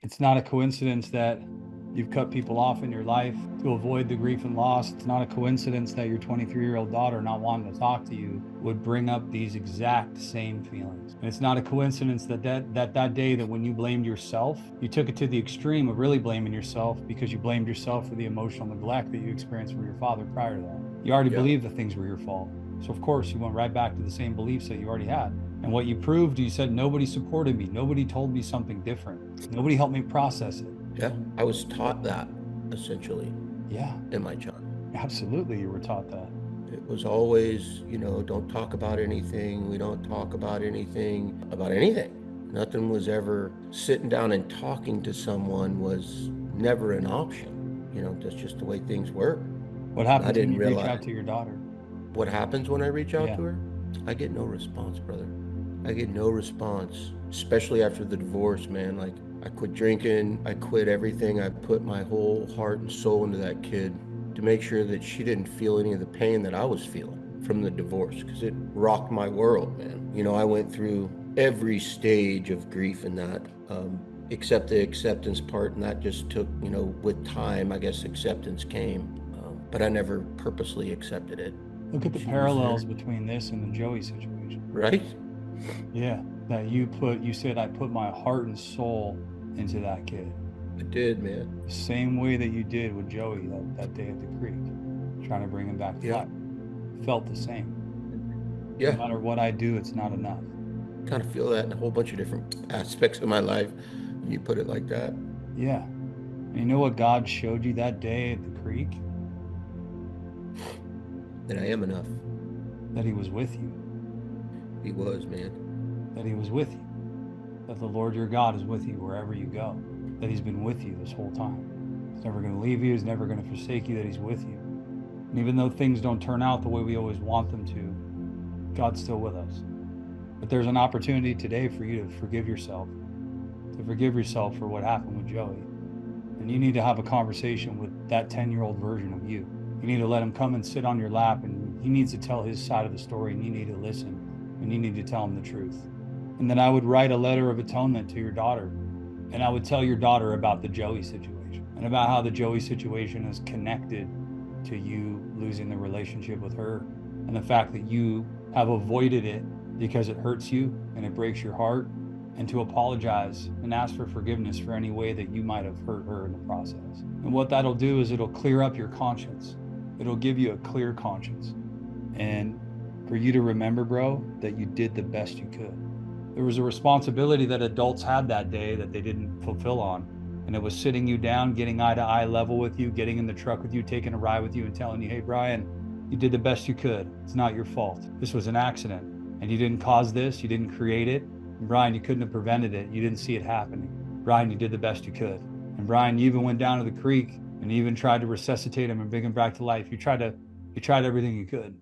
It's not a coincidence that you've cut people off in your life to avoid the grief and loss. It's not a coincidence that your 23-year-old daughter not wanting to talk to you would bring up these exact same feelings. And it's not a coincidence that that day that when you blamed yourself, you took it to the extreme of really blaming yourself because you blamed yourself for the emotional neglect that you experienced from your father prior to that. You already believed that things were your fault. So of course you went right back to the same beliefs that you already had. And what you proved, you said, nobody supported me. Nobody told me something different. Nobody helped me process it. Yeah, I was taught that, essentially. Yeah. In my child. Absolutely, you were taught that. It was always, don't talk about anything. We don't talk about anything. Nothing was ever sitting down and talking to someone was never an option. That's just the way things work. What happens when you reach out to your daughter? What happens when I reach out to her? I get no response, brother. I get no response, especially after the divorce, man. Like, I quit drinking, I quit everything. I put my whole heart and soul into that kid to make sure that she didn't feel any of the pain that I was feeling from the divorce, because it rocked my world, man. I went through every stage of grief in that, except the acceptance part, and that just took, with time, I guess acceptance came, but I never purposely accepted it. Look at the parallels between this and the Joey situation. Right? Yeah, that you said, I put my heart and soul into that kid. I did, man. The same way that you did with Joey that day at the creek, trying to bring him back to life. Felt the same. Yeah. No matter what I do, it's not enough. Kind of feel that in a whole bunch of different aspects of my life. You put it like that. Yeah. And you know what God showed you that day at the creek? That I am enough. That he was with you. He was, man. That he was with you. That the Lord your God is with you wherever you go. That he's been with you this whole time. He's never going to leave you. He's never going to forsake you. That he's with you. And even though things don't turn out the way we always want them to, God's still with us. But there's an opportunity today for you to forgive yourself. To forgive yourself for what happened with Joey. And you need to have a conversation with that 10-year-old version of you. You need to let him come and sit on your lap, and he needs to tell his side of the story, and you need to listen, and you need to tell him the truth. And then I would write a letter of atonement to your daughter, and I would tell your daughter about the Joey situation and about how the Joey situation is connected to you losing the relationship with her, and the fact that you have avoided it because it hurts you and it breaks your heart, and to apologize and ask for forgiveness for any way that you might have hurt her in the process. And what that'll do is it'll clear up your conscience. It'll give you a clear conscience. And for you to remember, bro, that you did the best you could. There was a responsibility that adults had that day that they didn't fulfill on. And it was sitting you down, getting eye to eye level with you, getting in the truck with you, taking a ride with you and telling you, hey, Brian, you did the best you could. It's not your fault. This was an accident. And you didn't cause this. You didn't create it. And Brian, you couldn't have prevented it. You didn't see it happening. Brian, you did the best you could. And Brian, you even went down to the creek and even tried to resuscitate him and bring him back to life. You tried everything you could.